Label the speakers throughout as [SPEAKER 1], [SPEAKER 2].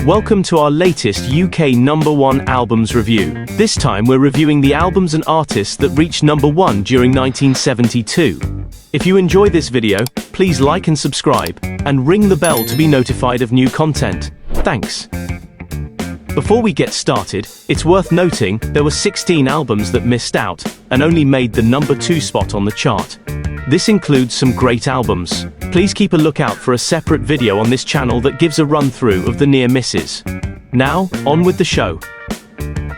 [SPEAKER 1] Welcome to our latest UK #1 albums review. This time we're reviewing the albums and artists that reached #1 during 1972. If you enjoy this video, please like and subscribe, and ring the bell to be notified of new content. Thanks. Before we get started, it's worth noting there were 16 albums that missed out, and only made the #2 spot on the chart. This includes some great albums. Please keep a lookout for a separate video on this channel that gives a run-through of the near misses. Now, on with the show.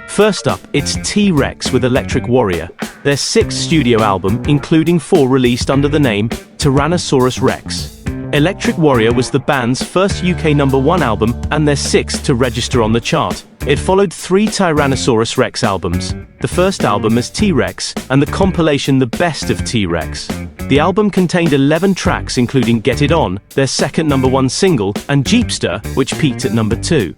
[SPEAKER 1] First up, it's T-Rex with Electric Warrior, their 6th studio album, including 4 released under the name Tyrannosaurus Rex. Electric Warrior was the band's first UK #1 album and their 6th to register on the chart. It followed 3 Tyrannosaurus Rex albums, the first album as T-Rex, and the compilation The Best of T-Rex. The album contained 11 tracks including Get It On, their second #1 single, and Jeepster, which peaked at #2.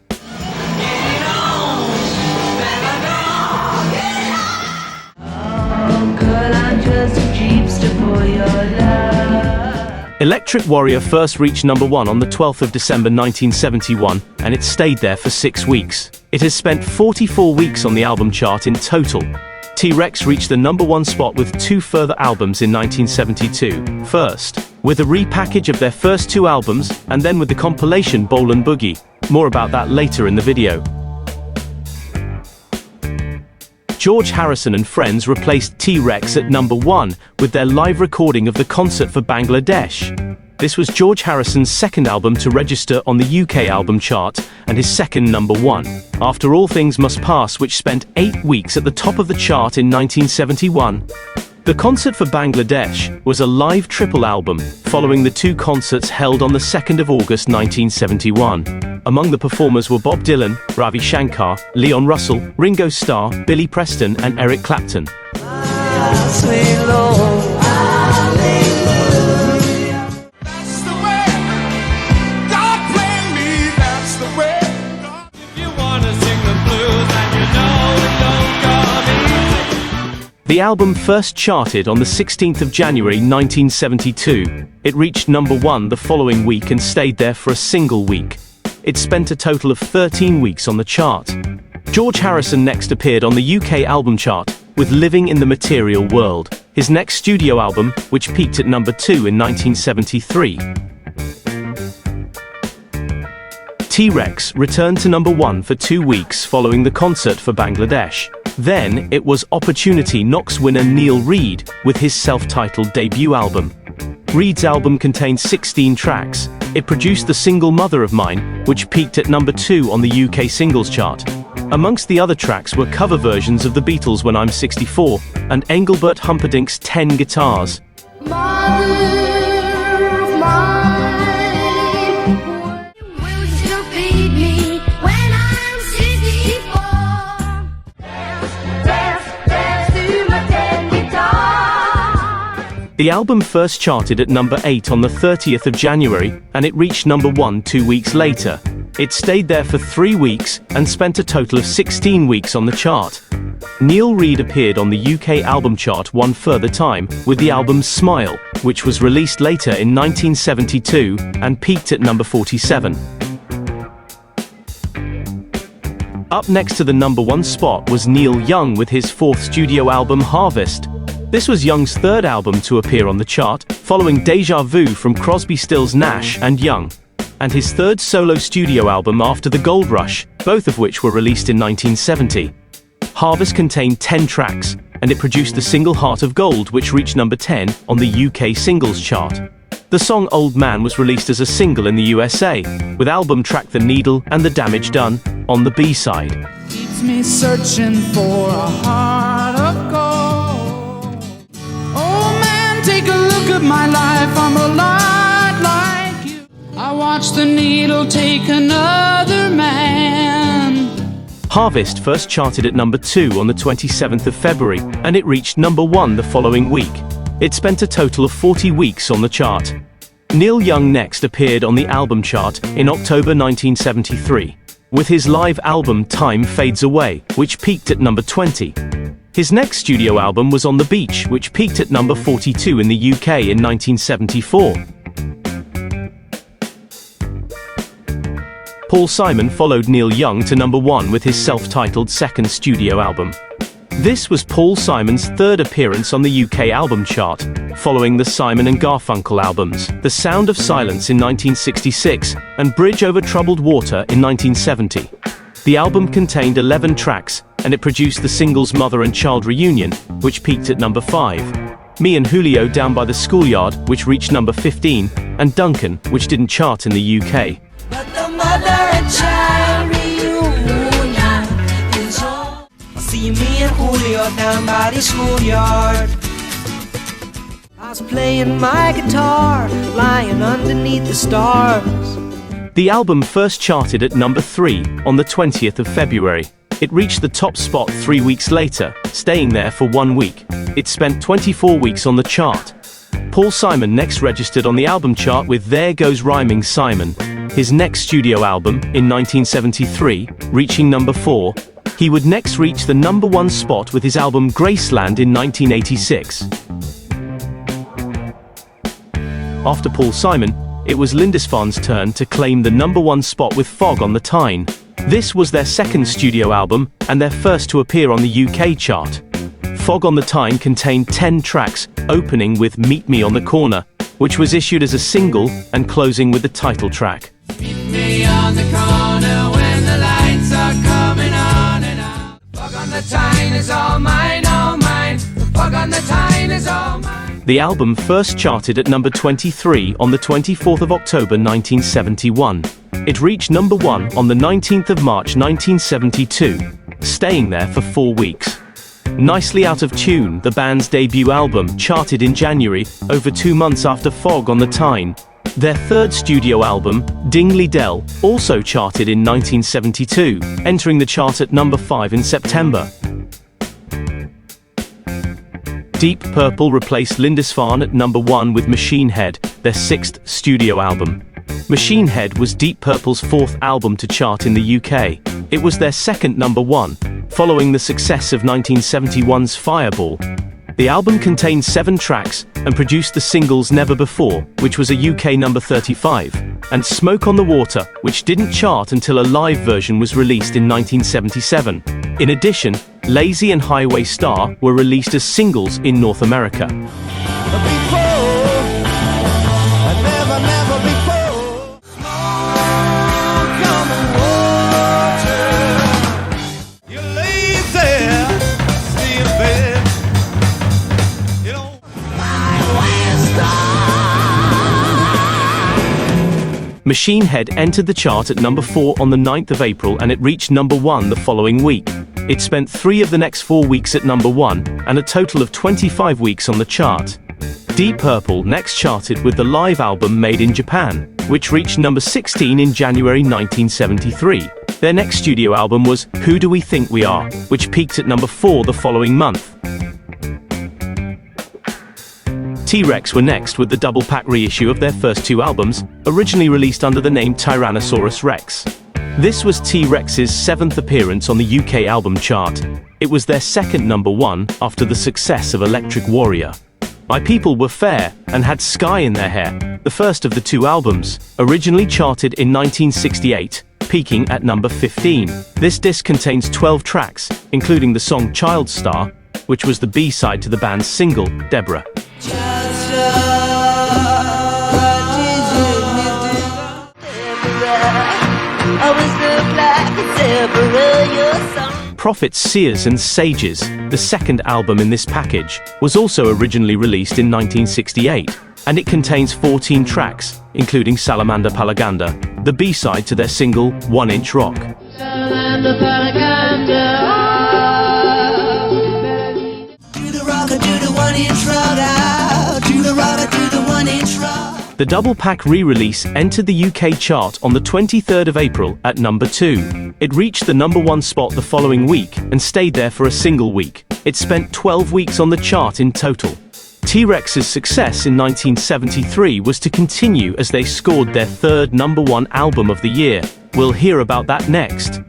[SPEAKER 1] Electric Warrior first reached #1 on the 12th of December 1971, and it stayed there for 6 weeks. It has spent 44 weeks on the album chart in total. T-Rex reached the #1 spot with 2 further albums in 1972. First, with a repackage of their first 2 albums, and then with the compilation Bowl and Boogie. More about that later in the video. George Harrison and Friends replaced T-Rex at #1 with their live recording of the concert for Bangladesh. This was George Harrison's second album to register on the UK album chart, and his second #1. After All Things Must Pass, which spent 8 weeks at the top of the chart in 1971. The concert for Bangladesh was a live triple album, following the 2 concerts held on the 2nd of August 1971. Among the performers were Bob Dylan, Ravi Shankar, Leon Russell, Ringo Starr, Billy Preston, and Eric Clapton. The album first charted on the 16th of January 1972. It reached #1 the following week and stayed there for a single week. It spent a total of 13 weeks on the chart. George Harrison next appeared on the UK album chart with Living in the Material World, his next studio album, which peaked at #2 in 1973. T-Rex returned to #1 for 2 weeks following the concert for Bangladesh. Then, it was Opportunity Knocks winner Neil Reid with his self-titled debut album. Reid's album contained 16 tracks. It produced the single Mother of Mine, which peaked at #2 on the UK singles chart. Amongst the other tracks were cover versions of the Beatles' When I'm 64, and Engelbert Humperdinck's 10 Guitars. The album first charted at #8 on the 30th of January, and it reached #1 2 weeks later. It stayed there for 3 weeks, and spent a total of 16 weeks on the chart. Neil Reid appeared on the UK album chart one further time, with the album Smile, which was released later in 1972, and peaked at #47. Up next to the #1 spot was Neil Young with his 4th studio album Harvest. This was Young's 3rd album to appear on the chart, following Deja Vu from Crosby, Stills, Nash and Young, and his 3rd solo studio album after the Gold Rush, both of which were released in 1970. Harvest contained 10 tracks, and it produced the single Heart of Gold, which reached #10 on the UK singles chart. The song Old Man was released as a single in the USA, with album track The Needle and The Damage Done on the B-side.
[SPEAKER 2] Keeps me searching for a heart of gold. Oh man, take a look at my life, I'm a lot like you. I watch the needle take another man.
[SPEAKER 1] Harvest first charted at #2 on the 27th of February, and it reached #1 the following week. It spent a total of 40 weeks on the chart. Neil Young next appeared on the album chart in October 1973, with his live album Time Fades Away, which peaked at #20. His next studio album was On the Beach, which peaked at #42 in the UK in 1974. Paul Simon followed Neil Young to number 1 with his self-titled second studio album. This was Paul Simon's third appearance on the UK album chart, following the Simon and Garfunkel albums, The Sound of Silence in 1966 and Bridge Over Troubled Water in 1970. The album contained 11 tracks, and it produced the singles Mother and Child Reunion, which peaked at number 5, Me and Julio Down by the Schoolyard, which reached number 15, and Duncan, which didn't chart in the UK.
[SPEAKER 3] But the Mother and Child Reunion is on. See me and Julio down by the schoolyard. I was playing my guitar, lying underneath the stars.
[SPEAKER 1] The album first charted at number 3 on the 20th of February. It reached the top spot 3 weeks later, staying there for 1 week. It spent 24 weeks on the chart. Paul Simon next registered on the album chart with There Goes Rhyming Simon, his next studio album, in 1973, reaching number 4. He would next reach the number 1 spot with his album Graceland in 1986. After Paul Simon, it was Lindisfarne's turn to claim the number 1 spot with Fog on the Tyne. This was their second studio album, and their first to appear on the UK chart. Fog on the Tyne contained 10 tracks, opening with Meet Me on the Corner, which was issued as a single, and closing with the title track.
[SPEAKER 2] Meet me on the corner when the lights are coming on and on. Fog on the Tyne is all mine, all mine. Fog on the Tyne is all mine.
[SPEAKER 1] The album first charted at number 23 on the 24th of October 1971. It reached number 1 on the 19th of March 1972, staying there for 4 weeks. Nicely Out of Tune, the band's debut album, charted in January, over 2 months after Fog on the Tyne. Their third studio album, Dingley Dell, also charted in 1972, entering the chart at number 5 in September. Deep Purple replaced Lindisfarne at number 1 with Machine Head, their 6th studio album. Machine Head was Deep Purple's 4th album to chart in the UK. It was their second number 1, following the success of 1971's Fireball. The album contained 7 tracks, and produced the singles Never Before, which was a UK number 35, and Smoke on the Water, which didn't chart until a live version was released in 1977. In addition, Lazy and Highway Star were released as singles in North America. Machine Head entered the chart at number 4 on the 9th of April, and it reached number 1 the following week. It spent 3 of the next 4 weeks at number 1, and a total of 25 weeks on the chart. Deep Purple next charted with the live album Made in Japan, which reached number 16 in January 1973. Their next studio album was Who Do We Think We Are, which peaked at number 4 the following month. T-Rex were next with the double-pack reissue of their first 2 albums, originally released under the name Tyrannosaurus Rex. This was T-Rex's 7th appearance on the UK album chart. It was their second number 1 after the success of Electric Warrior. My People Were Fair and had Sky in Their Hair, the first of the 2 albums, originally charted in 1968, peaking at number 15. This disc contains 12 tracks, including the song Child Star, which was the B-side to the band's single, Deborah. Prophets, Seers and Sages, the second album in this package, was also originally released in 1968, and it contains 14 tracks, including Salamander Palaganda, the B-side to their single, 1 Inch Rock.
[SPEAKER 3] Salamander Palaganda. Do the rock, do the 1 inch rock out. Do the rock, do the 1 inch rock.
[SPEAKER 1] The double pack re-release entered the UK chart on the 23rd of April at number 2. It reached the number 1 spot the following week and stayed there for a single week. It spent 12 weeks on the chart in total. T-Rex's success in 1973 was to continue as they scored their 3rd number 1 album of the year. We'll hear about that next.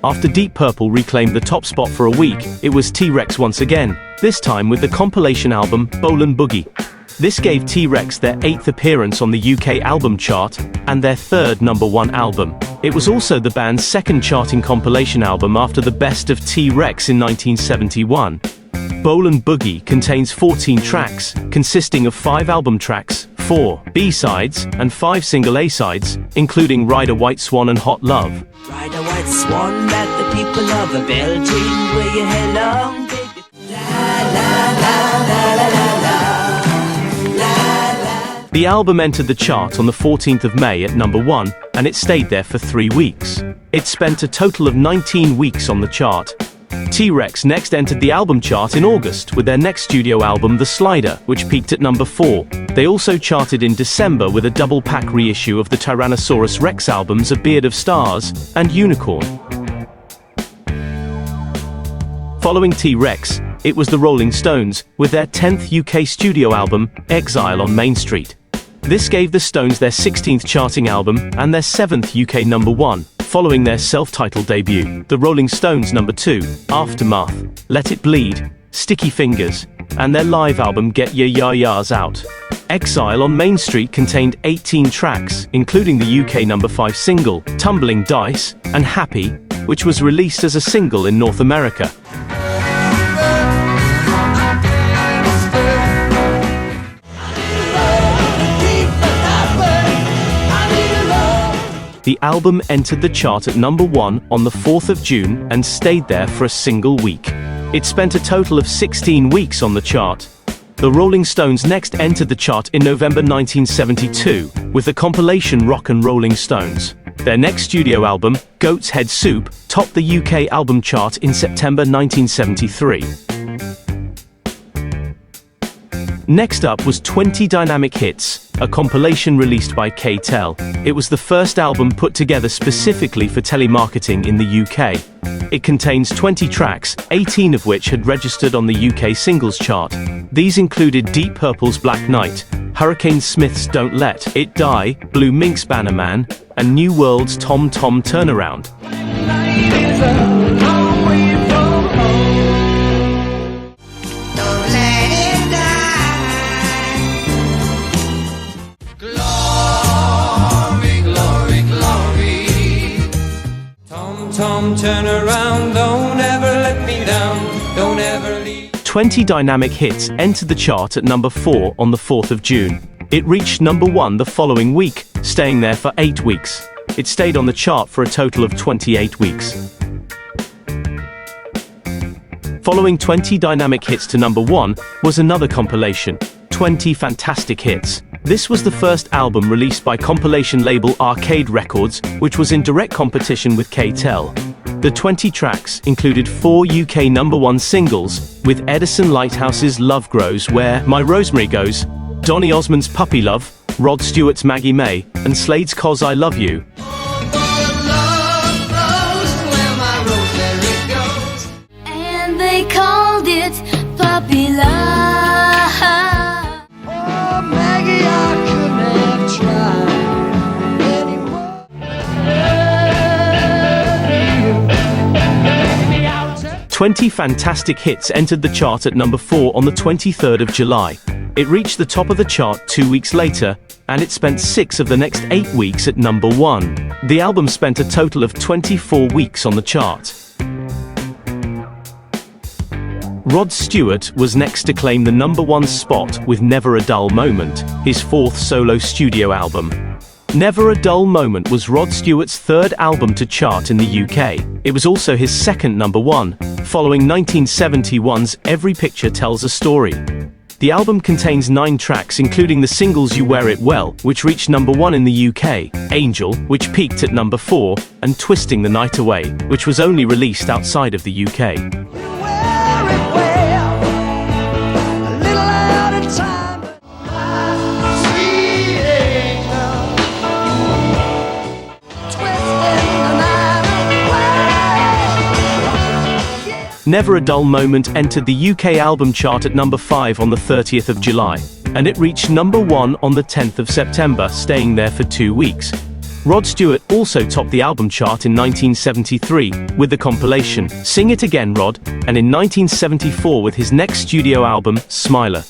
[SPEAKER 1] After Deep Purple reclaimed the top spot for a week, it was T-Rex once again, this time with the compilation album Bowlin' Boogie. This gave T-Rex their 8th appearance on the UK album chart, and their 3rd #1 album. It was also the band's 2nd charting compilation album after the Best of T-Rex in 1971. Bowlin' Boogie contains 14 tracks, consisting of 5 album tracks, 4 B-sides, and 5 single A-sides, including Ride a White Swan and Hot Love.
[SPEAKER 3] Ride a white swan that the people of a Belgium where you along, baby. La la la la la la la.
[SPEAKER 1] The album entered the chart on the 14th of May at #1, and it stayed there for 3 weeks. It spent a total of 19 weeks on the chart. T-Rex next entered the album chart in August with their next studio album The Slider, which peaked at #4. They also charted in December with a double-pack reissue of the Tyrannosaurus Rex albums A Beard of Stars and Unicorn. Following T-Rex, it was the Rolling Stones, with their 10th UK studio album, Exile on Main Street. This gave the Stones their 16th charting album and their 7th UK #1. Following their self-titled debut, the Rolling Stones #2, Aftermath, Let It Bleed, Sticky Fingers, and their live album Get Your Ya-Ya's Out. Exile on Main Street contained 18 tracks, including the UK #5 single, Tumbling Dice, and Happy, which was released as a single in North America. The album entered the chart at #1 on the 4th of June and stayed there for a single week. It spent a total of 16 weeks on the chart. The Rolling Stones next entered the chart in November 1972 with the compilation Rock and Rolling Stones. Their next studio album, Goat's Head Soup, topped the UK album chart in September 1973. Next up was 20 Dynamic Hits, a compilation released by K-Tel. It was the first album put together specifically for telemarketing in the UK. It contains 20 tracks, 18 of which had registered on the UK singles chart. These included Deep Purple's Black Knight, Hurricane Smith's Don't Let It Die, Blue Mink's Banner Man, and New World's Tom Tom Turnaround. 20 Dynamic Hits entered the chart at #4 on the 4th of June. It reached #1 the following week, staying there for 8 weeks. It stayed on the chart for a total of 28 weeks. Following 20 Dynamic Hits to #1 was another compilation, 20 Fantastic Hits. This was the first album released by compilation label Arcade Records, which was in direct competition with K-Tel. The 20 tracks included 4 UK #1 singles, with Edison Lighthouse's Love Grows Where My Rosemary Goes, Donny Osmond's Puppy Love, Rod Stewart's Maggie May, and Slade's 'Cause I Love You.
[SPEAKER 4] And they called it Puppy Love.
[SPEAKER 3] Oh, Maggie, I couldn't have tried anymore.
[SPEAKER 1] 20 Fantastic Hits entered the chart at #4 on the 23rd of July. It reached the top of the chart 2 weeks later, and it spent 6 of the next 8 weeks at #1. The album spent a total of 24 weeks on the chart. Rod Stewart was next to claim the #1 spot with Never a Dull Moment, his 4th solo studio album. Never a Dull Moment was Rod Stewart's 3rd album to chart in the UK. It was also his 2nd #1, following 1971's Every Picture Tells a Story. The album contains 9 tracks including the singles You Wear It Well, which reached #1 in the UK, Angel, which peaked at #4, and Twisting the Night Away, which was only released outside of the UK. Never a Dull Moment entered the UK album chart at #5 on the 30th of July, and it reached #1 on the 10th of September, staying there for 2 weeks. Rod Stewart also topped the album chart in 1973 with the compilation Sing It Again, Rod, and in 1974 with his next studio album, Smiler.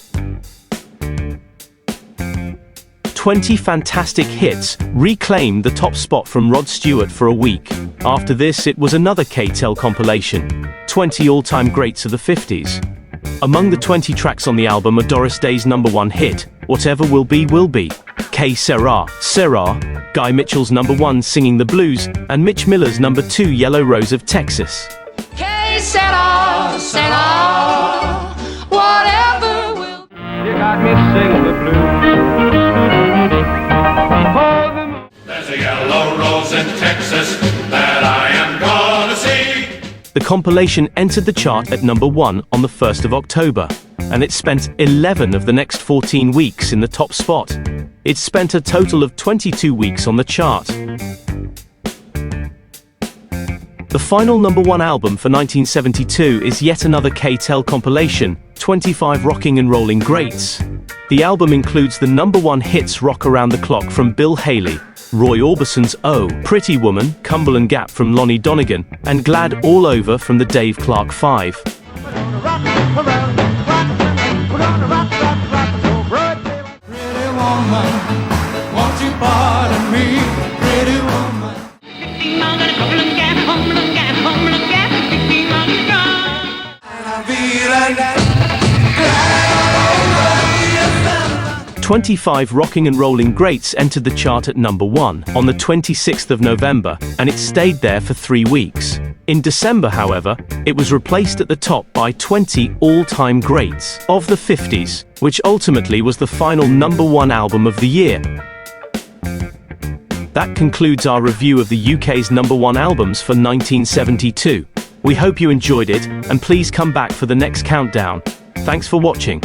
[SPEAKER 1] 20 Fantastic Hits reclaimed the top spot from Rod Stewart for a week. After this, it was another K-Tel compilation, 20 all-time greats of the 50s. Among the 20 tracks on the album are Doris Day's #1 hit, Whatever Will Be, Will Be, Que Sera, Sera, Guy Mitchell's #1 Singing the Blues, and Mitch Miller's #2 Yellow Rose of Texas.
[SPEAKER 2] Que sera, sera, whatever will.
[SPEAKER 5] You got me singing the blues.
[SPEAKER 6] There's a yellow rose in Texas that I am gonna see.
[SPEAKER 1] The compilation entered the chart at #1 on the 1st of October, and it spent 11 of the next 14 weeks in the top spot. It spent a total of 22 weeks on the chart. The final #1 album for 1972 is yet another K-Tel compilation, 25 Rocking and Rolling Greats. The album includes the #1 hits Rock Around the Clock from Bill Haley, Roy Orbison's Oh, Pretty Woman, Cumberland Gap from Lonnie Donegan, and Glad All Over from the Dave Clark 5.
[SPEAKER 2] Pretty woman, won't you pardon me, pretty woman. I feel like
[SPEAKER 1] 25 Rocking and Rolling Greats entered the chart at #1 on the 26th of November, and it stayed there for 3 weeks. In December, however, it was replaced at the top by 20 all-time greats of the 50s, which ultimately was the final #1 album of the year. That concludes our review of the UK's #1 albums for 1972. We hope you enjoyed it, and please come back for the next countdown. Thanks for watching.